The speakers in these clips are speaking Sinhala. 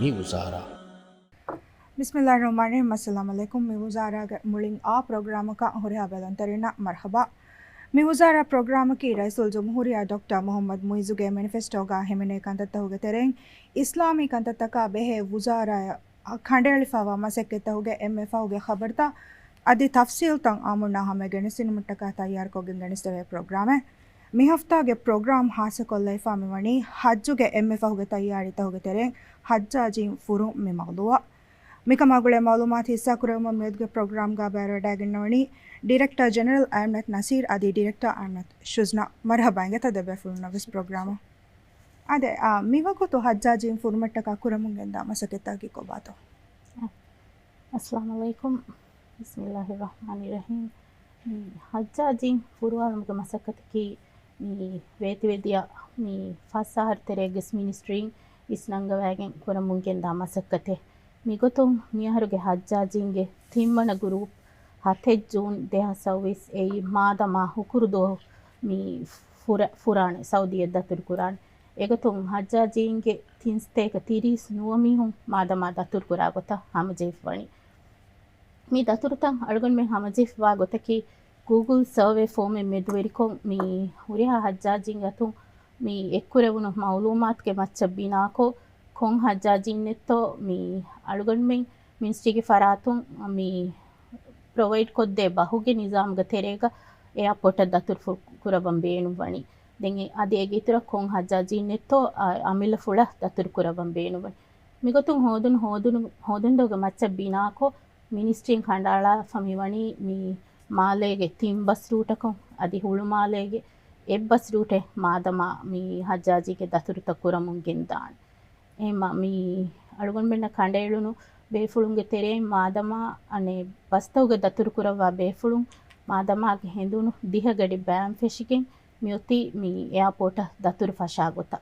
Mivuzaaraa. Bismillahirrahmanirrahim. Assalamualaikum. Mivuzaaraa muling a program ka hore habelantarina marhaba. Mivuzaaraa program ki Raisul Jumhuriya Dr. Muhammad Muizuge manifesto ga hemine kantata hoge tereng Islamic kantata ka behe Wuzaaraa khandelifawa masekketa hoge MF hoge khabarta adi tafsil tang amurna hame genesin muttaka tayyar ko gengenisteve program mi hafta ge program hasa kollaifa mewani hajjuge MF hoge tayyarita hoge tereng hajjajin furu mi mawduwa मिकमागुले मालूमात हिस्सा कुरम मेद के प्रोग्राम का बैरडागिनवनी डायरेक्टर जनरल अहमद नसीर आदि डायरेक्टर अहमद शुजना मरहबांगे तदबे फुलना विस प्रोग्राम अदे मीवको तो हज्जाजिन फुरमट्ट का कुरमुंगेंदा मसकेता की को बातो अस्सलाम वालेकुम बिस्मिल्लाहिर रहमानिर रहीम हज्जाजिन फुरवाल मुग मसकत की मी वेतिवेदिया मी फासाहर तेरेगस मिनिस्ट्री इस्नंग वैगें कुरमुंगेंदा मसकते मिगोतुं मियाहरुगे हज्जाजिंगे थिम्मन ग्रुप 7 जून 2024 एई मादमा हुकुरुदो मी फुराण सऊदी दतुर कुरान एगतुं हज्जाजिंगे थिंस्तेक 30 नुवमिहुं मादमा दतुर कुरा गोता हमजेफ वणी मी दतुरतं अळगुन मे हमजेफ वा गोतकी गूगल सर्वे फॉर्म में मेदवेरिको मी हुरिहा हज्जाजिंगतुं मी एक्कुरेवुनु मालूमात के मच्चबिनाको खों हज्जाजिन्नेतो मी अळुगन्में मिनिस्ट्रीगे फरातुं मी प्रोवाइड कोद्दे बहुगे निजाम ग तेरेगा एयरपोर्ट दतुर कुरबं बेणु वणी देंगे अदे एगितुर खों हज्जाजिन्नेतो अमिल फुळ दतुर कुरबं बेणु वणी मिगतुं होदुन दोग मच्च बिनाको मिनिस्ट्री खंडाळा फमि वणी मी मालेगे तीन बस रूटको अदि हुळु मालेगे एब्बस रूटे मादमा मी हज्जाजिगे दतुर तकुरमुं ගෙන්දාන එහෙම මේ අලුගොන් මෙන්න කණ්ඩේළුණු බේෆුළුන්ගේ තෙරේ මාදමා අනේ බස්තවගේ දතුරු කුරවා බේෆුළුන් මාදමාගේ හෙඳුණු දිහගඩි බෑම් ෆෙෂිකෙන් මියොති මේ එයාපෝට දතුරු ෆෂා ගොත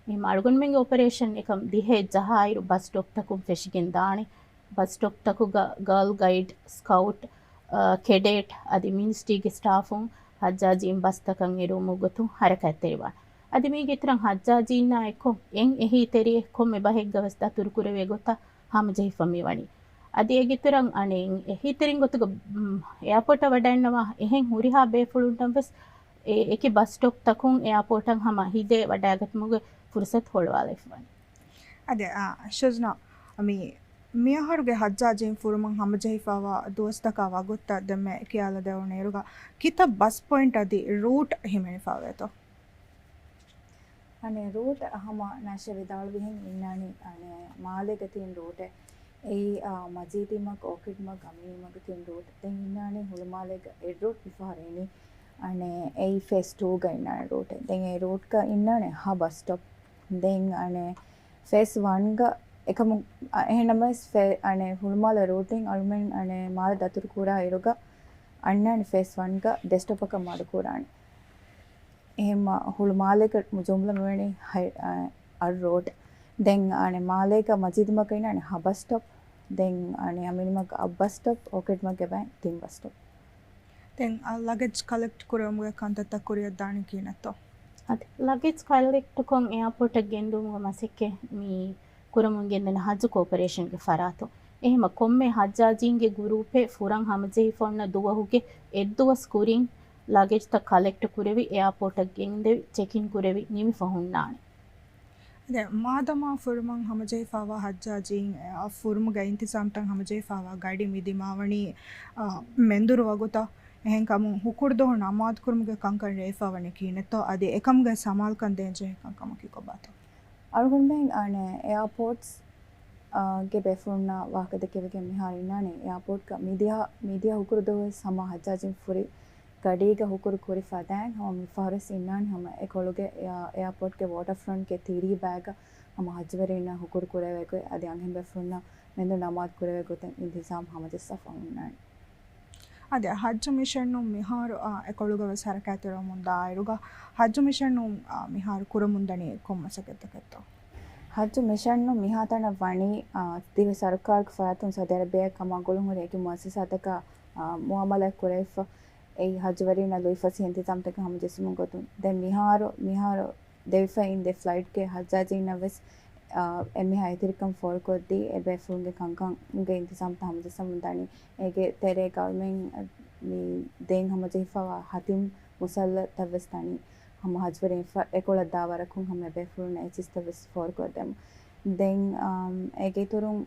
මේ අලුගොන් මෙන්ගේ ඔපරේෂන් එකම් දිහේ ජහායිරු බස් ස්ටොප් තකුම් ෆෙෂිකෙන් දානේ බස් ස්ටොප් තකු ගර්ල් ගයිඩ් ස්කවුට් කෙඩේට් අදි මිනිස්ට්‍රීගේ ස්ටාෆුන් හජ්ජාජීන් බස් තකන් එරුමු ගොතුන් හරකැත්තේවා අද මේ ගෙතරන් හජ්ජාජීන්නා එක්කො එන් එහි තෙරිය කොම් මෙබහෙක් ගවස් දතුරු කුරවේ ගොත හම ජෙහිෆමි වණි අද ඒ ගෙතරන් අනේ එහි තෙරින් ගොතුක එයාපෝට වඩන්නවා එහෙන් හුරිහා බේෆුළුන්ටම් බස් ඒකේ බස් ස්ටොප් තකුන් එයාපෝටන් හම හිදේ වඩාගත් මුග ෆුර්සත් හොල්වාලෙෆ් වණි අද ශුස්නා අමි මියහරුගේ හජ්ජාජීන් ෆුරුමන් හම ජෙහිෆාවා දෝස්තකවා ගොත්ත දෙම කියලා දෙවනේරුගා කිත බස් පොයින්ට් අදි රූට් හිමෙනිෆාවේතෝ අනේ රූට් අහම නැෂ විදාල් විහින් ඉන්නානි අනේ මාලේක තියෙන රූට් ඒ මජීතිමක් ඕකිඩ්මක් ගමීමක් තියෙන රූට් දැන් ඉන්නානි හුළුමාලේක ඒ රූට් විපාරේනි අනේ ඒ ෆේස් 2 ක ඉන්නානි රූට් දැන් ඒ රූට් ක ඉන්නානි හා බස් ස්ටොප් දැන් අනේ ෆේස් 1 ක එකම එහෙනම අනේ හුළුමාල රූටින් අල්මෙන් අනේ මාල දතුරු කුරා ඉරුග අන්නානි ෆේස් 1 ක ඩෙස්ක්ටොප් එක මාඩ කුරානි එහෙම හුළු මාලේක මුජොම්ල මෙවැනි අර රෝඩ් දැන් අනේ මාලේක මජිදමක ඉන්නනේ හබස් ස්ටොප් දැන් අනේ අමිනිමක අබ්බස් ස්ටොප් ඕකෙට්මක බෑ තින් බස් ස්ටොප් දැන් ලගේජ් කලෙක්ට් කරමුගේ කන්තත කුරිය දාන කිනතෝ අද ලගේජ් කලෙක්ට් කොන් එයාපෝට් ගෙන්දුම මසෙක්කේ මේ කුරමුන් ගෙන්දන හජ් කෝපරේෂන් ගේ ෆරාතෝ එහෙම කොම්මේ හජ්ජාජීන්ගේ ගෲපේ ෆුරන් හමජෙහි ෆොන්න දුවහුගේ එද්දුවස් කුරින් luggage ta collect kurevi airport gende check-in kurevi nimi fahunnaane ade madama furman hamajei fawa hajjajin furmuga intisam tan hamajei fawa gadi midimawani menduru wagota ehen kamu hukurdo namad kurmuga kankan refawani kineto ade ekamga samal kan denje kankam ki kobato algunben ane airports ge befunna wakade kevege miharinane airport ka media hukurdo sama hajjajin furi गडीग हुकुर कुरी फदैन हम फॉरेस्ट इन्नान हम एकोलोगे एयरपोर्ट के वाटर फ्रंट के थीरी बैग हम हजवरेना हुकुर कुरे वेको अदे अंगें बेफुन्ना मेंदो नमाज कुरे वेको ते इंतजाम हम जस्सा फहुन्नान अदे हज मिशन नु मिहार एकोलोगे सरकातुर मुंदा इरुगा हज मिशन नु मिहार कुर मुंदनी कोमसकेतकेतो हज मिशन नु मिहातन वणी दिव सरकार क फरातुन सदर बे कमागुलु हुरे कि मुअस्ससातक मुआमला कुरेफ ඒ හජවරිනා ලොයිෆස් හින්තිතම් තක හම ජෙසුමුන් ගොතුන් දැන් මිහාර දෙවිෆා ඉන් ද ෆ්ලයිට් के हज्जाजीना वेस එමෙ හයිතිරිකම් ෆෝල් කොද්දී එබෙෆුන්ගේ කංකන්ගේ ඉන්තිසාම් තහමද සමුදානි ඒගේ තෙරේ ගවර්මෙන් මේ දෙන් හමජිෆා හතිම් මුසල්ල තවස්තානි හම හජ්වරේ එකොල දාවරකුන් හම එබෙෆුන් එචිස්තවස් ෆෝල් කොද්දම් දෙන් ඒගේ තුරුන්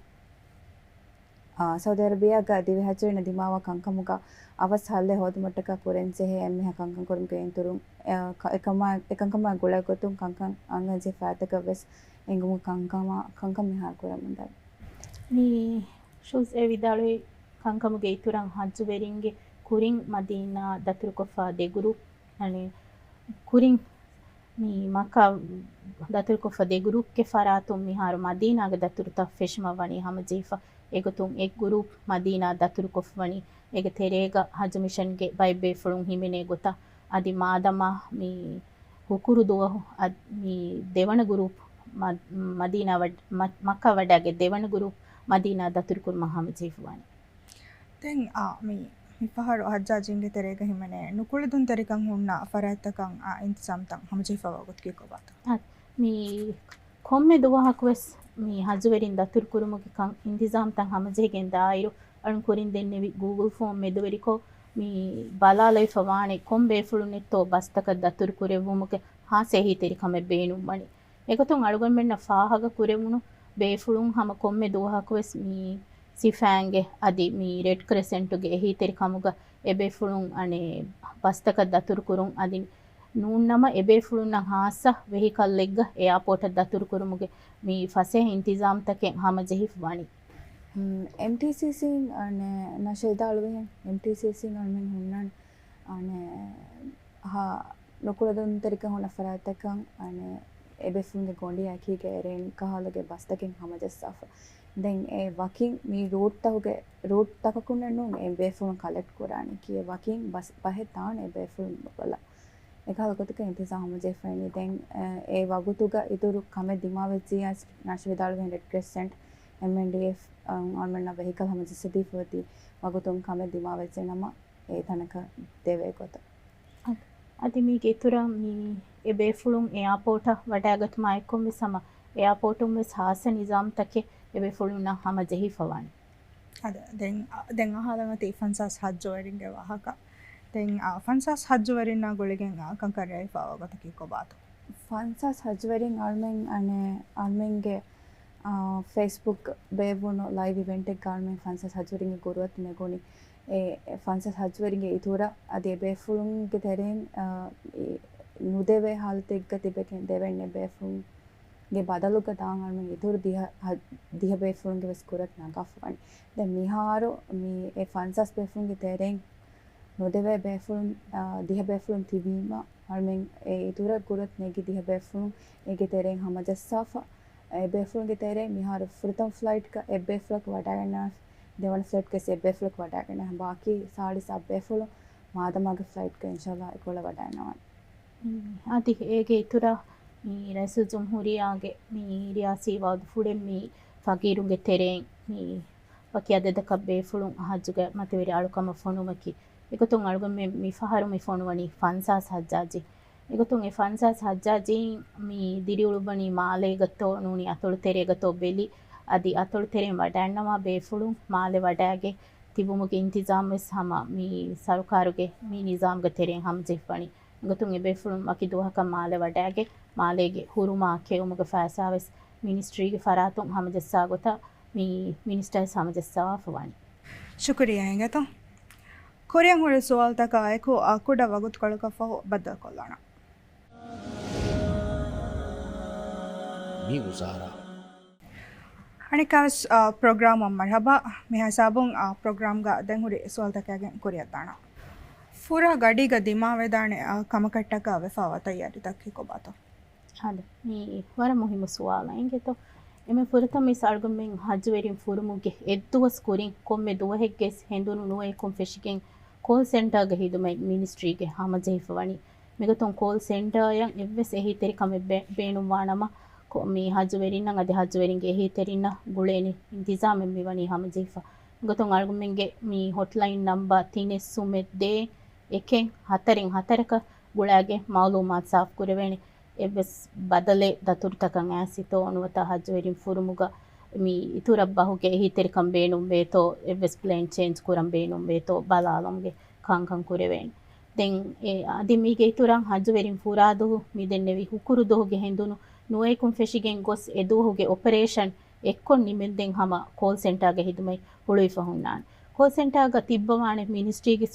සෞදි අරබියාග දිවි හජ්වරේ දිමාව කංකමුග අවස් හල්ලේ හොදමට්ටක පුරෙන්සේ එමෙ කංකන් කරුම් ගෙන් තුරුන් එකංකම ගොලගොතුන් කංකන් අංගජේ ෆාතක වෙස් ಎಂಗುಮು ಕಂಕಮ ಮಿಹಾ ಕುರಮಂದ ನೀ ಶೂಸ್ ಎ ವಿದಾಳೆ ಕಂಕಮಗೆ ಇತುರಂ ಹಜ್ಜು ವೆರಿಂಗೆ ಕುರಿಂಗ್ ಮದೀನಾ ದತುರು ಕೊಫಾ ದೆಗುರು ಅನೆ ಕುರಿಂಗ್ ಮೀ ಮಕ್ಕಾ ದತುರು ಕೊಫಾ ದೆಗುರು ಕೆ ಫರಾತು ಮಿಹಾರು ಮದೀನಾಗ ದತುರು ತ ಫೆಶ್ಮವನಿ ಹಮ ಜೀಫಾ ಎಗುತುಂ ಎಕ್ ಗುರು ಮದೀನಾ ದತುರು ಕೊಫವನಿ ಎಗ ತೆರೇಗ ಹಜ್ ಮಿಷನ್ಗೆ ಬೈಬೆ ಫುಳುಂ ಹಿಮೆನೆ ಗೊತ್ತ ಅದಿ ಮಾದಮ ಮೀ ಹುಕುರು ದುವ ಮೀ ದೇವಣ ಗುರು ಮದೀನಾ ಮಕ್ಕಾ ವಡಾಗೆ ದೇವಣ ಗುರು ಮದೀನಾ ದತುರು ಕುರ್ ಮಹಾಮ ಜೀಫವಾನಿ ತೆಂ ಮೀ ಫಹರು ಹಜ್ಜಾಜಿಂಗೆ ತೆರೆಗ ಹಿಮನೆ ನುಕುಳದುನ್ ತೆರಿಕಂ ಹುಣ್ಣ ಫರಾತಕಂ ಇಂತಿಸಾಮ್ ತಂ ಹಮ ಜೀಫವಾ ಗೊತ್ಕಿ ಕೋಬಾತ ಮೀ ಕೊಮ್ಮೆ ದುವಹಕ್ವೆಸ್ ಮೀ ಹಜ್ಜುವೆರಿನ್ ದತುರು ಕುರುಮುಗೆ ಕಂ ಇಂತಿಸಾಮ್ ತಂ ಹಮ ಜೇಗೆನ್ ದಾಯಿರು ಅಣು ಕುರಿನ್ ದೆನ್ನೆವಿ ಗೂಗಲ್ ಫಾರ್ಮ್ ಮೆದುವೆರಿಕೋ ಮೀ ಬಲಾಲೈ ಫವಾಣೆ ಕೊಂಬೆ ಫುಳುನೆತ್ತೋ ಬಸ್ತಕ ದತುರು ಕುರೆವುಮುಗೆ ಹಾಸೆಹಿ ತೆರಿಕಮೆ ಬೇಣು ಮಣಿ එකතුන් අලුගන් මෙන්න ෆාහග කුරෙමුණු බේෆුළුන් හම කොම්මෙ දුවහකවෙස් මී සිෆෑන්ගේ අදි මී රෙඩ් ක්‍රෙසෙන්ටුගේ එහි තෙරිකමුග එබේෆුළුන් අනේ බස්තක දතුරු කුරුන් අදි නූන්නම එබේෆුළුන් නම් හාස්ස වෙහිකල් ලෙග්ග එයාපෝට දතුරු කුරුමුගේ මී ෆසේ ඉන්තිසාම් තකෙන් හම ජෙහිෆ් වණි MTCC අනේ නෂේදාලුවේ MTCC නල්මෙන් හුන්නන් අනේ හා නොකුලදුන් තෙරික හොන ෆරාතකන් අනේ එබෙෆුන්ගේ ගොඩි ඇකීගේ එරෙන් කහලගේ බස්තකින් හමජස්සාෆ දැන් ඒ වකින් මේ රෝඩ් තකකුන්නු එබෙෆුන් කලෙක්ට් කරානි කිය වකින් බස් පහේ තාන එබෙෆුන් බල එකහලකතක ඉන්තිසා හමජෙෆයිනි දැන් ඒ වගුතුග ඉතුරු කම දිමාවෙච්චියස් නැෂවිදාල 100% MNDF ආන්මන්න වෙහිකල් හමජස්සදී ෆෝති වගුතුන් කම දිමාවෙච්චි නම ඒ තනක දෙවේ කොට අති මීගේ ඉතුරු මී එබේෆුළුන් එයාපෝට වඩාගතුමා එක්කොම් වෙසම එයාපෝටුම් වෙස් හාස නිසාම් තකේ එබේෆුළුන් නම් හම ජෙහිෆවානි අද දැන් අහලම තී ෆන්සස් හජ්ජවරින්ගේ වහක දැන් ෆන්සස් හජ්ජවරින් නාගොලගෙන් කංකරයයි පාවගත කි කොබාත ෆන්සස් හජ්ජවරින් අල්මෙන් අනේ අල්මෙන්ගේ Facebook බේවුන ලයිව් ඉවෙන්ට් එක ගාල්මෙන් ෆන්සස් හජ්ජවරින්ගේ ගුරුවත් නෙගොනි ඒ ෆන්සස් හජ්ජවරින්ගේ ඉතුර අද එබේෆුළුන්ගේ තෙරෙන් නුදෙවේ ಹಾಲತೆಗ್ಗ ತಿಬೆಕೆನ್ ದೇವೆಣ್ಣೆ ಬೇಫುಂಗೆ ಬದಲುಗ ದಾಂಗಲ್ಮೆ ಇದುರು ದಿಹ ಬೇಫುಂಗೆ ವೆಸ್ಕುರತ್ ನಗಫವನ್ ದೆ ಮಿಹಾರು ಮಿ ಎ ಫನ್ಸಸ್ ಬೇಫುಂಗೆ ತೆರೆಂ ನುದೆವೆ ಬೇಫುಂ ದಿಹ ಬೇಫುಂ ತಿಬೀಮ ಅಲ್ಮೆನ್ ಎ ಇದುರ ಗುರತ್ ನೆಗಿ ದಿಹ ಬೇಫುಂ ಎಗೆ ತೆರೆಂ ಹಮಜಸ್ಸಾಫ ಎ ಬೇಫುಂಗೆ ತೆರೆ ಮಿಹಾರು ಫ್ರಿತಂ ಫ್ಲೈಟ್ ಕ ಎ ಬೇಫ್ಲಕ್ ವಡಾಗನ දෙවන ෆ්ලයිට් ක සෙබ්බේ ෆ්ලොක් වඩාගෙන ಬಾಕಿ ಸಾಡಿ ಸಬ್ಬೆ ಫುಲ್ ಮಾದಮಗೆ ಫ್ಲೈಟ್ ಕ ಇನ್ಶಾಅಲ್ಲಾ ಇಕೊಳ ವಡಾನವ අති ඒගේ ඉතුර මී රැසු ජම්හුරියාගේ මී රියාසී වද ෆුඩෙන් මී ෆකීරුගේ තෙරෙන් මී වකිය දෙදක බේෆුළුන් අහජුගේ මතවිරි අලුකම ෆොනුමකි එකතුන් අලුගම මී ෆහරු මී ෆොනුවනි ෆන්සස් හජ්ජාජි එකතුන් ඒ ෆන්සස් හජ්ජාජි මී දිරිඋළුබනි මාලේ ගතෝ නූනි අතොළු තෙරේ ගතෝ බෙලි අදි අතොළු තෙරෙන් වඩන්නවා බේෆුළුන් මාලේ වඩාගේ තිබුමුගේ ඉන්තිසාම් වෙස් හම මී සරුකාරුගේ මී නිසාම්ගේ තෙරෙන් හම් ජෙෆ්වනි ගතුන් එබේෆුළුන් මකි දුවහක මාලේ වඩාගේ මාලේගේ හුරුමා කෙවුමුගේ ෆෑසාවෙස් මිනිස්ට්‍රීගේ ෆරාතුන් හමජස්සා ගොත මී මිනිස්ටර්ස් හමජස්සා ෆවනි ಶುಕ್ರಿಯಾ ಹೆಂಗತ ಕೊರಿಯನ್ ಹೊಳೆ ಸವಾಲ್ ತಕ ಆಯ್ಕು ಕುಡ ವಗುತ್ ಕೊಳಕ ಫಹೋ ಬದಲ್ ಕೊಲ್ಲೋಣ Mivuzaaraa ಅಣಿಕಾಸ್ ಪ್ರೋಗ್ರಾಮ್ ಮರ್ಹಬಾ ಮಿಹ ಸಾಬುನ್ ಪ್ರೋಗ್ರಾಮ್ ಗ ದೆನ್ ಹುರಿ ಸವಾಲ್ ತಕಗೆ ಕೊರಿಯ ತಾಣ ಫೂರಾ ಗಡಿಗ ದಿಮಾವೆದಾಣೆ ಕಮಕಟ್ಟಕ ವೆಫಾವ ತಯಾರಿ ತಕ್ಕಿ ಕೊಬಾತ ಹದ ಮೀ ವರ ಮುಹಿಮ ಸುವಾಲ ಎಂಗೆತೋ ಎಮೆ ಫುರತ ಮಿ ಸಾಳ್ಗಮೆನ್ ಹಜ್ವೆರಿನ್ ಫುರುಮುಗೆ ಎದ್ದುವಸ್ ಕುರಿನ್ ಕೊಮ್ಮೆ ದುವಹೆಗ್ಗೆಸ್ ಹೆಂದುನು ನುವೆ ಕೊಂ ಫೆಶಿಗೆನ್ ಕಾಲ್ ಸೆಂಟರ್ ಗೆ ಹಿದುಮೈ ಮಿನಿಸ್ಟ್ರಿಗೆ ಹಮಜೆಹಿಫವಣಿ ಮಿಗತೊನ್ ಕಾಲ್ ಸೆಂಟರ್ ಯಂ ಎವ್ವೆಸ್ ಎಹಿ ತೆರಿ ಕಮೆ ಬೇಣು ವಾಣಮ ಮೀ ಹಜ್ವೆರಿನ್ ನಂ ಅದೆ ಹಜ್ವೆರಿನ್ಗೆ ಎಹಿ ತೆರಿನ ಗುಳೇನಿ ಇಂತಿಜಾಮ್ ಎಮ್ಮಿವಣಿ ಹಮಜೆಹಿಫ ಮಿಗತೊನ್ ಅಳ್ಗುಮೆನ್ಗೆ ಮೀ ಹಾಟ್ಲೈನ್ ನಂಬರ್ ತಿನೆಸ್ಸುಮೆದ್ದೆ එකෙන් 4න් 4ක ගුළාගේ මාලූමාත් සාෆ් කුරවෙනි එබස් බදලේ දතුර්තකන් ඇසිතෝ අනුවත හජ්වෙරින් ෆුරුමුග මේ ඉතුරක් බහුගේ හිතෙරිකම් බේනුම් බේතෝ එබස් ප්ලේන් චේන්ජ් කුරම් බේනුම් බේතෝ බලාලොම්ගේ කංකං කුරෙවෙන් දැන් ඒ අදි මීගේ ඉතුරන් හජ්වෙරින් ෆුරාදු මී දෙන්නෙවි හුකුරු දෝගේ හෙඳුනු නුවේකුම් ෆෙෂිගෙන් ගොස් එදුහුගේ ඔපරේෂන් එක්කොන් නිමෙන්දෙන් හම කෝල් සෙන්ටර්ගේ හිදුමයි ಹುಳುಯಿ ಫಹುನ್ನಾನ್ ಕಾಲ್ ಸೆಂಟರ್ಗ ತಿಬ್ಬವಾಣೆ ಮಿನಿಸ್ಟ್ರಿಗೆ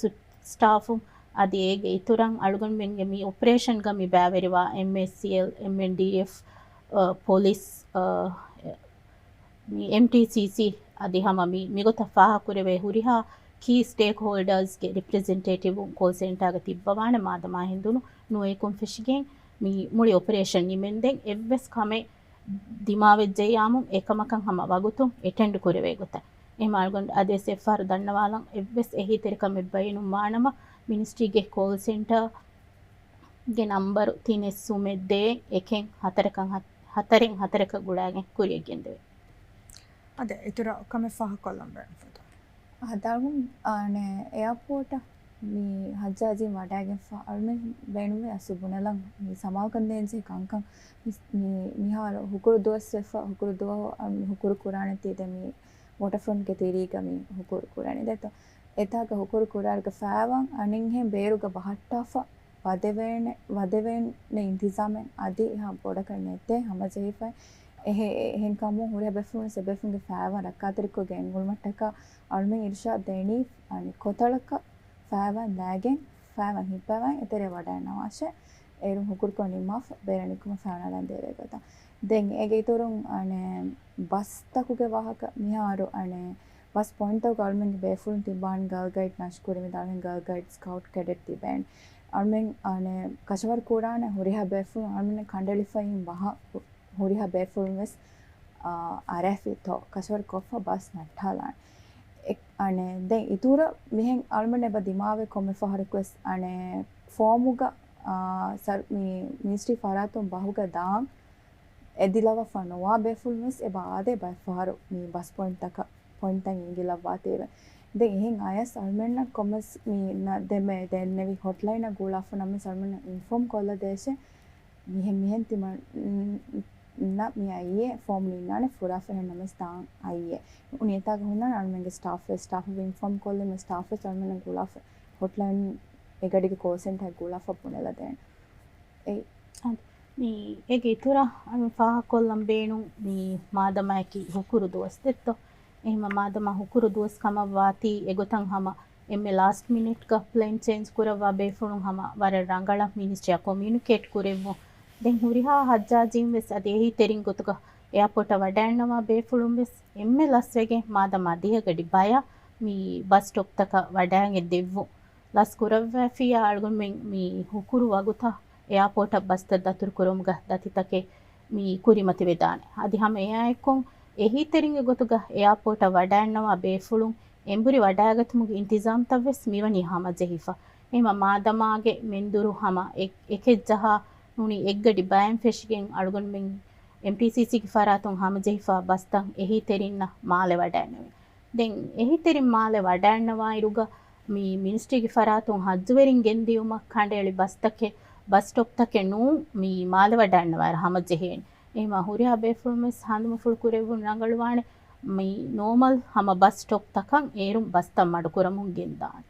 ಸ್ಟಾಫು ಅದು ಹೇಗೆ ಇತುರಂ ಅಳುಗಣ್ ಮೆಂಗೆ ಮಿ ಆಪರೇಷನ್ಗ ಮಿ ಬ್ಯಾವೆರಿವ MSCL MNDF ಪೊಲೀಸ್ ಮಿ MTCC ಅದು ಹಮ ಮಿ ಗೊತ್ತ ಫಾಹ ಕುರೆವೆ ಹುರಿಹಾ ಕೀ ಸ್ಟೇಕ್ ಹೋಲ್ಡರ್ಸ್ಗೆ ರಿಪ್ರೆಸೆಂಟೇಟಿವ್ ಕಾಲ್ ಸೆಂಟರ್ಗ ತಿಬ್ಬವಾಣೆ ಮಾದಮ ಹಿಂದುನು ನುಯೇಕುಂ ಫಿಶ್ಗೆ ಮಿ ಮುಳಿ ಆಪರೇಷನ್ ನಿಮೆಂದೆಂ ಎವ್ವೆಸ್ ಕಮೆ ದಿಮಾವೆಜ್ಜೆ ಯಾಮು ಏಕಮಕಂ ಹಮ ವಗುತು ಅಟೆಂಡ್ ಕುರೆವೆ ಗೊತ್ತ එහෙම අල්ගොන් අදේස් FR දන්නවාලන් එව්ස් එහි තෙරකම බයිනු මානම මිනිස්ට්‍රීගේ කෝල් සෙන්ටර් ගේ නම්බර් 3 එකෙන් හතරෙන් හතරක ගුඩාගෙන් කුරියගෙන් දෙවේ අද ඉතර කම ෆහ කොළඹ ෆොත හදාගුම් නේ එයාපෝට මේ හජ්ජාජි වඩාගෙන් ෆාල්මෙන් බේනුවේ අසුබුනලන් මේ සමාල්කන්දෙන්සේ කංකං මේ මිහාර හුකුරු දොස් වෙෆා හුකුරු දෝ හුකුරු කුරානේ තීද මේ waterfront ke tiriga mi hukur kurani deto etaga hukur kurarga fawan aninhe beruga bahattafa vadevene intizamen adi ha boda karnete hama jehifai ehe hen kamu hore befun se befun ge fawan rakatriko ge engulmattaka almen irsha deni ani kotalaka fawan lagen fawan hipawan etere wadanna washe erum hukur konima beranikum fawan lan devegata දැන් ඒගේ ඉතුරුන් අනේ බස් තකුගේ වාහක මිහාරු අනේ බස් පොයින්ට් එක ගල්මෙන්ගේ බේෆුල්න් තිබාන් ගල් ගයිඩ් නෂ්කුරි මිදාලෙන් ගල් ගයිඩ් ස්කවුට් කැඩෙට් තිබෙන් අල්මෙන් අනේ කෂවර් කුරානේ හොරිහා බේෆුල් අල්මෙන් කණ්ඩලිෆයින් වහ හොරිහා බේෆුල් මෙස් ආරඑෆ් තෝ කෂවර් කොෆා බස් නට්ටාලන් අනේ දැන් ඉතුරු මිහෙන් අල්මනේ බදිමාවේ කොමෙ ෆහරකුස් අනේ ෆෝමුග සර් මිනිස්ට්‍රි ෆාරාතුන් බහුග දාම් එදිලව ෆනෝවා බේෆුල් මෙස් එ බාදේ බයි ෆාරු මේ බස් පොයින්ට් එක පොයින්ට් එකෙන් ඉංගිලවා තේර දැන් එහෙන් අයස් අල්මෙන්න කොමස් මේ දෙමෙ දෙන්නෙවි හොට්ලයින් එක ගෝලා ෆනම සල්මෙන්න ඉන්ෆෝම් කොල්ල දේශ මිහෙන් තිම නා මේ අයියේ ෆෝම් ලිනානේ ෆුරා ෆෙන් නමස් තාන් අයියේ උනියතා ගහුණා අල්මෙන්ගේ ස්ටාෆ් ඉන්ෆෝම් කොල්ල මේ ස්ටාෆ් සල්මෙන්න ගෝලා හොට්ලයින් එකඩික කෝල් සෙන්ටර් එක ගෝලා ෆපුනලා දැන් ඒ මේ ඒගේ ඉතුර අනු ෆාහ කොල්ලම් බේනු මේ මාදමයකි හුකුරු දොස් දෙත්තෝ එහෙම මාදම හුකුරු දොස් කම වාති එගොතන් හම එම්මේ ලාස්ට් මිනිට් ක ප්ලේන් චේන්ජ් කරවා බේෆුණු හම වර රංගල මිනිස්ට්‍රිය කොමියුනිකේට් කරෙමු දැන් හුරිහා හජ්ජාජින් වෙස් අදෙහි තෙරින් ගොතක එයාපෝට වඩන්නවා බේෆුළුම් වෙස් එම්මේ ලස් වෙගේ මාදම අධිය ගඩි බය මේ බස් ස්ටොප් තක වඩාන් දෙව්වෝ ලස් කරවා ෆියා අල්ගොන් මේ හුකුරු වගුතා එයාපෝට බස්ත දතුරු කුරුමුග දතිතකේ මී කුරිමති වෙදාන අදි හැම එයායකොන් එහි තෙරින්ග ගොතුග එයාපෝට වඩන්නවා බේෆුළුම් එම්බුරි වඩාගතුමුගේ ඉන්තිසාම් තවස් මිවනි හම ජෙහිෆා එම මාදමාගේ මෙන්දුරු හම එකෙජ්ජහ නුනි එග්ගඩි බයම් ෆෙෂිගෙන් අලුගොන් මෙන් MTCC කි ෆාරාතුන් හම ජෙහිෆා බස්තන් එහි තෙරින්න මාලේ වඩන්නවේ දැන් එහි තෙරින් මාලේ වඩන්නවා ඉරුග මී මිනිස්ට්‍රි කි ෆාරාතුන් හජ්ජුවරින් ගෙන්දියුම කණ්ඩේලි බස්තකේ बस स्टॉप तक नू मी माल वडान्नवार हम जेहेन एम हुरिया बेफुल मिस हांदम फुल कुरेवु नंगलवाणे मी नॉर्मल हम बस स्टॉप तकं एरुम बस तम मडकुरमुं ගෙන්දාන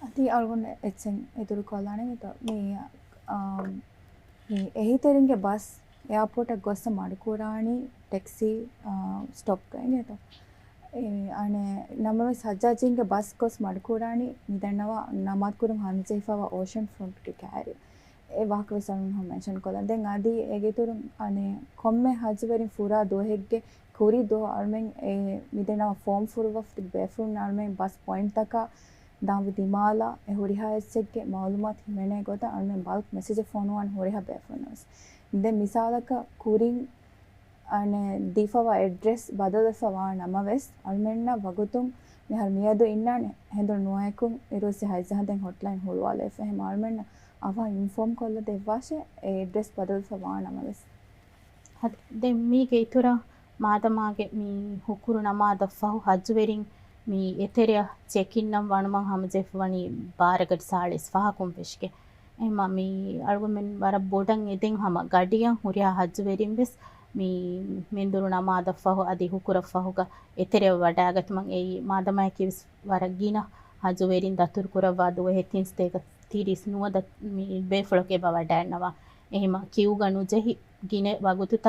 අති අල්ගොන් එච්චෙන් ඉතුරු කොල්ලානේ මෙත මේ එහි තෙරින්ගේ බස් එයාපෝට් එක ගොස්ස මඩකුරාණි ටැක්සි ස්ටොප් කයිනේ තෝ අනේ නමව සජ්ජාජින්ගේ බස් කොස් මඩකුරාණි මිදන්නවා නමත්කුරුම් හන්සෙයිෆව ඕෂන් ෆ්‍රොන්ට් ටි කෑරි ඒ වාක විසන් හම මෙන්ෂන් කොලා දැන් ආදී ඒගේතුරුම් අනේ කොම්මේ හජ්වරින් ෆුරා දෝහෙග්ගේ කුරි දෝ අල්මෙන් ඒ මිදන්නවා ෆෝම් ෆුරුවෆ් ති බේෆුන් අල්මෙන් බස් පොයින්ට් තක දාම් දිමාලා ඒ හොරිහා එස්සෙක්ගේ මාලුමාත් හිමනේ ගොත අල්මෙන් බල්ක් මෙසේජ් ෆෝනුවන් හොරිහා බේෆුනස් දැන් මිසාලක කුරින් අනේ දීෆවා ඇඩ්‍රස් බදලෆවා නමවස් අල්මෙන්න වගතුම් මෙහර මියදු ඉන්නානේ හෙන්දො නොයකුම් ඉරුසි හයිසහදෙන් හොට්ලයින් හොල්වාලේ ෆෙහම අල්මෙන්න අවා ඉන්ෆෝම් කොල්ල දෙවාෂේ ඒ ඇඩ්‍රස් බදලෆවා නමවස් හද දැන් මීගේ ඉතුර මාදමාගේ මී හුකුරු නමාද ෆහු හජ්වෙරින් මී එතෙරිය චෙකින් නම් වණම හම ජෙෆ්වනි බාරකට සාලිස් ෆහකුම් පෙෂ්කේ එහෙම මේ අල්ගොමෙන් වර බොඩන් එදෙන් හම ගඩියන් හුරියා හජ්ජු වෙරින් වෙස් මේ මෙන්දුරු නමාදෆහු අදි හුකුරෆහුග එතරේ වඩාගතුමන් ඒ මාදමයි කිවිස් වර ගින හජ්ජු වෙරින් දතුරු කුරවා දුව හෙතින් ස්තේක තිරිස් නුවද මේ බේෆලොකේ බවඩනවා එහෙම කිව්ගනු ජෙහි ගින වගුතුත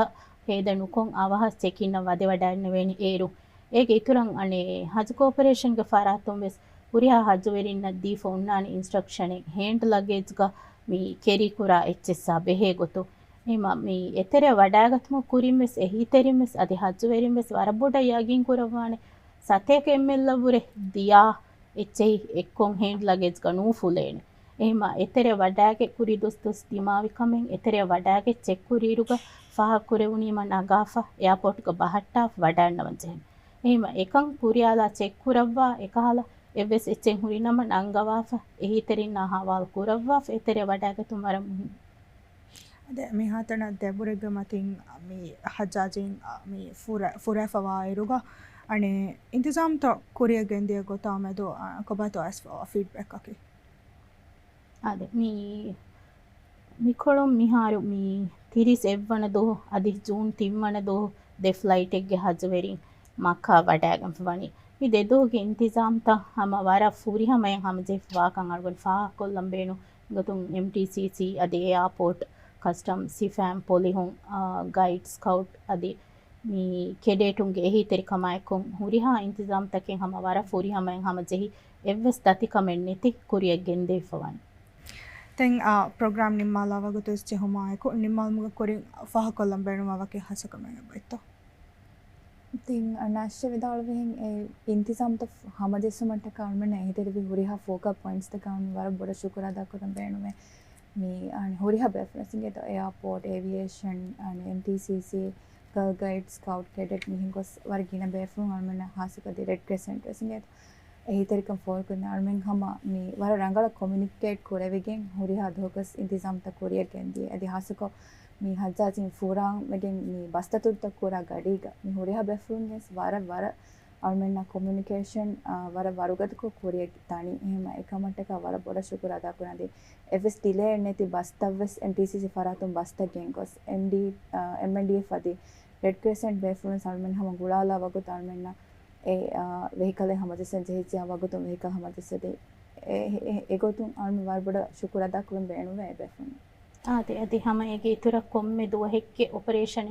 හේදනු කොන් අවහස් චෙකින්න වද වඩන්න වෙනි ඒරු ඒකේ ඉතුරුන් අනේ හජ් කෝපරේෂන් ගේ ෆාරාතුම් වෙස් හුරියා හජ්ජු වෙරින් නදී ෆොන්නානි ඉන්ස්ට්‍රක්ෂන් හේන්ඩ් ලගේජ් ಗ මේ කෙරි කුරා එච්චෙස්සා බෙහෙ ගොතු එම මේ එතර වඩාගත්ම කුරින්වෙස් එහිතරින්වෙස් අධි හජ්ජු වෙරින්වෙස් වරබොඩ යගින් කුරවානේ සතේක එම්මෙල්ලවුරේ දියා එච්චෙහි එක්කොන් හේන්ඩ් ලගේජ් ಗ නූෆුලේන එහෙම එතර වඩාගේ කුරි දොස්තොස් දිමාවි කමෙන් එතර වඩාගේ චෙක් කුරීරුග ෆහ කුරෙවුනීම නගාෆා එයාපෝට් ಗ බහට්ටා වඩන්නවන් ජෙහෙම එහෙම එකන් කුරියාලා චෙක් කුරවවා එකහලා එවෙස් එච්චෙන් හුරිනම නංගවාෆා එහිතරින් නහවල් කුරවවා එතර වඩාගතුම් වරම් ಅದೇ ಮೀ ಹಾತಣ ದೆಬುರೆಗ ಮತಿಂಗ್ ಮೀ ಹಜ್ಜಾಜಿಂಗ್ ಮೀ ಫುರೆಫವಾಯಿರುಗ ಅಣೆ ಇಂತಿಜಾಮ್ ತ ಕುರಿಯಗೆಂದಿಯ ಗೊತ್ತಾಮೆದು ಕೊಬಾತು ಆಸ್ ಫೀಡ್ಬ್ಯಾಕ್ ಆಕಿ ಅದೇ මිකොළොම් මිහාරු මී තිරිස් එව්වනදෝ අධි ජූන් තිම්වනදෝ දෙ ෆ්ලයිට් එක්ගේ හජවෙරින් මක්කා වඩාගම් වනි මි දෙදෝගේ ඉන්තිසාම්ත හම වර ෆූරි හමයන් හම ජෙෆ් වාකන් අල්ගොන් ෆා කොල්ලම් බේනු ගතුන් MTCC අධි එයාපෝට් කස්ටම් සිෆෑම් පොලිහුන් ගයිඩ් ස්කවුට් අධි මී කෙඩේටුන්ගේ එහිතෙරි කමයකුන් හුරිහා ඉන්තිසාම්තකෙන් හම වර ෆූරි හමයන් හම ජෙහි එව්වස් දති කමෙන් නෙති කුරියෙක්ගෙන් දෙෆවනි ತೆಂಗ್ ಪ್ರೋಗ್ರಾಮ್ ನಿಮ್ಮಲಾವ ಗೊತ್ತಿಸ್ಚೆ ಹುಮಾಯಕು ನಿಮ್ಮಲ್ ಮುಗ ಕೊರಿ ಫಹ ಕೊಲ್ಲಂ ಬೇಣು ಅವಕ್ಕೆ ಹಸಕಮೆಂಗ ಬೈತೋ තින් අනාශ්‍ය විදාලවෙන් ඉන්තිසම්ත හමදෙස්සුමට කාල්මන එහිතෙරවි හුරිහා ෆෝකා පොයින්ට්ස් තකාන් වර බොඩ ශුකරදා කරම් බේනුමේ මේ අන හුරිහා බෙෆ්ලසින් ගෙත එයාපෝට් ඒවියේෂන් අන MTCC girl guide scout cadet මිහින් ගොස් වර්ගින බෙෆ්ලුන් අල්මන හාසකදී රෙඩ් ක්‍රෙසන්ට් රසින් ගෙත එහිතරිකම් ෆෝල් කරන අල්මෙන් හම මේ වර රංගල කොමියුනිකේට් කරවෙගෙන් හුරිහා දෝකස් ඉන්තිසම්ත කොරිය ගෙන්දී අදි හාසකෝ මේ හජ්ජාජින් ෆූරාන් මෙගෙන් මේ බස්තතුත්ත කුරා ගඩීග මේ හොරියා බැෆුන්ස් වර අල්මෙන්න කොමියුනිකේෂන් වර වරුගතක කොරිය තනි එහෙම එකමටක වර බොඩ ශුකුර අදා කරනදී එෆස් ඩිලේ නැති බස්තවස් MTCC ෆරාතුම් බස්තගෙන් ගොස් MNDF අදී රෙඩ් ක්‍රෙසන්ට් බැෆුන්ස් අල්මෙන් හම ගුලාලා වගුත අල්මෙන්න ඒ වෙහිකලේ හමදෙසන් ජෙහිචා වගුතුම් වෙහිකල් හමදෙසදී ඒගොතුම් අල්මෙ වර බොඩ ශුකුර අදා කරන බේනුවේ බැෆුන් ಅದೇ ಅದೇ ಹಮ ಹೇಗೆ ಇತುರಕ್ಕೊಮ್ಮೆ ದುವ ಹೆಕ್ಕೆ ಆಪರೇಷನ್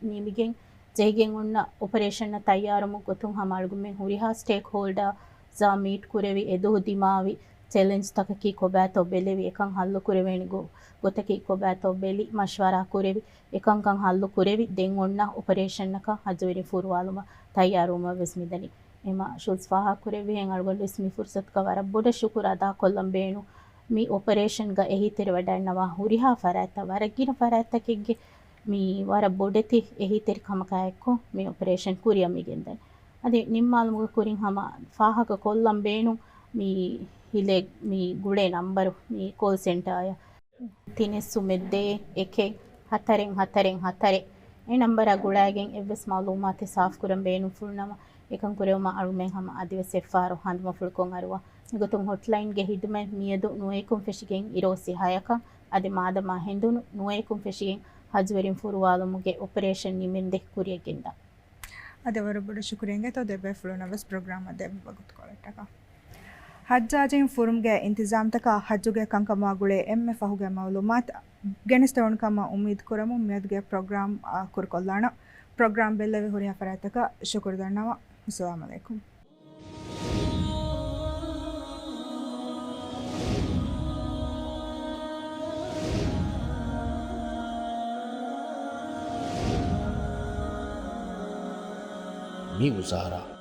ನಿಮಿಗೆಂ ಜೈಗೆಂ ಉನ್ನ ಆಪರೇಷನ್ ತಯಾರಮು ಗೊತ್ತು ಹಮ ಅಳ್ಗುಮ್ಮೆ ಹುರಿಹಾ ಸ್ಟೇಕ್ ಹೋಲ್ಡರ್ ಜಾ ಮೀಟ್ ಕುರೆವಿ ಎದು ದಿಮಾವಿ ಚಾಲೆಂಜ್ ತಕಕಿ ಕೊಬಾತೋ ಬೆಲೆವಿ ಏಕಂ ಹಲ್ಲು ಕುರೆವೇಣಿ ಗೊತ್ತಕಿ ಕೊಬಾತೋ ಬೆಲಿ ಮಶ್ವರಾ ಕುರೆವಿ ಏಕಂ ಕಂ ಹಲ್ಲು ಕುರೆವಿ ದೆಂ ಉನ್ನ ಆಪರೇಷನ್ ನಕ ಹಜವೆರಿ ಫುರ್ವಾಲುಮ ತಯಾರುಮ ವಿಸ್ಮಿದನಿ එම ශුල්ස්වාහ කුරෙවි ಹೆಂಗ್ ಅಳ್ಗೊಂಡು ಇಸ್ಮಿ ಫುರ್ಸತ್ ಕ ವರ ಬೊಡ ಶುಕುರ ಅದಾ ಕೊಲ್ಲಂ ಬೇಣು ಮೀ ಆಪರೇಷನ್ ಗ ಎಹಿತೆರೆ ವಡಣ್ಣವಾ ಹುರಿಹಾ ಫರಾತ ವರಗಿನ ಫರಾತಕೆಗ್ಗೆ ಮೀ ವರ ಬೊಡೆತಿ ಎಹಿತೆರೆ ಕಮಕಾಯಕ್ಕೋ ಮೀ ಆಪರೇಷನ್ ಕುರಿಯಮಿಗೆಂದನ್ ಅದೇ ನಿಮ್ಮಾಲ್ ಮುಗ ಕುರಿಂ ಹಮ ಫಾಹಕ ಕೊಲ್ಲಂ ಬೇಣು ಮೀ ಹಿಲೆ ಮೀ ಗುಡೆ ನಂಬರು ಮೀ ಕಾಲ್ ಸೆಂಟರ್ ಆಯ ತಿನೆಸ್ಸು ಮೆದ್ದೆ ಎಕೆ ಹತರೆಂ ಎ ನಂಬರ ಗುಳಾಗೆಂ ಎವ್ವೆಸ್ ಮಾಲೂಮಾತೆ ಸಾಫ್ ಕುರಂ ಬೇಣು ಫುಲ್ನಮ එකන් කුරෙවම අරුමෙන් හම අදිවස් එෆාරෝ හන්දම ෆුල්කොන් අරුවා නිගතුන් හොට්ලයින් ගේ හිඩුමෙන් මියදු නුවේකුම් ෆෙෂිගෙන් ඉරෝසි හයක අදි මාදමා හෙඳුනු නුවේකුම් ෆෙෂිගෙන් හජ්වරින් ෆුරුවාලමුගේ ඔපරේෂන් නිමෙන් දෙක් කුරියගෙන්ද ಅದವರ ಬಡ ಶುಕ್ರಿಯಂಗೆ ತೋ ದೆಬೆ ಫ್ಲೋನವಸ್ ಪ್ರೋಗ್ರಾಮ್ ದೆಬೆ ಬಗುತ್ ಕೊಳಟಕ ಹಜ್ಜಾಜಿನ್ ಫುರುಮ್ಗೆ ಇಂತಿಜಾಮ್ ತಕ ಹಜ್ಜುಗೆ ಕಂಕಮಾಗುಳೆ ಎಮ್ಮೆ ಫಹುಗೆ ಮೌಲೂಮಾತ್ ಗೆನಿಸ್ತವನ್ ಕಮ ಉಮ್ಮೀದ್ ಕುರಮು ಮಿಯದ್ಗೆ ಪ್ರೋಗ್ರಾಮ್ ಕುರ್ಕೊಲ್ಲಾಣ ಪ್ರೋಗ್ರಾಮ್ ಬೆಲ್ಲವೆ ಹುರಿಯ ಫರಾತಕ ಶುಕ್ರದಣ್ಣವ ಅಸ್ಸಲಾಮು ಅಲೈಕುಂ Mivuzaaraa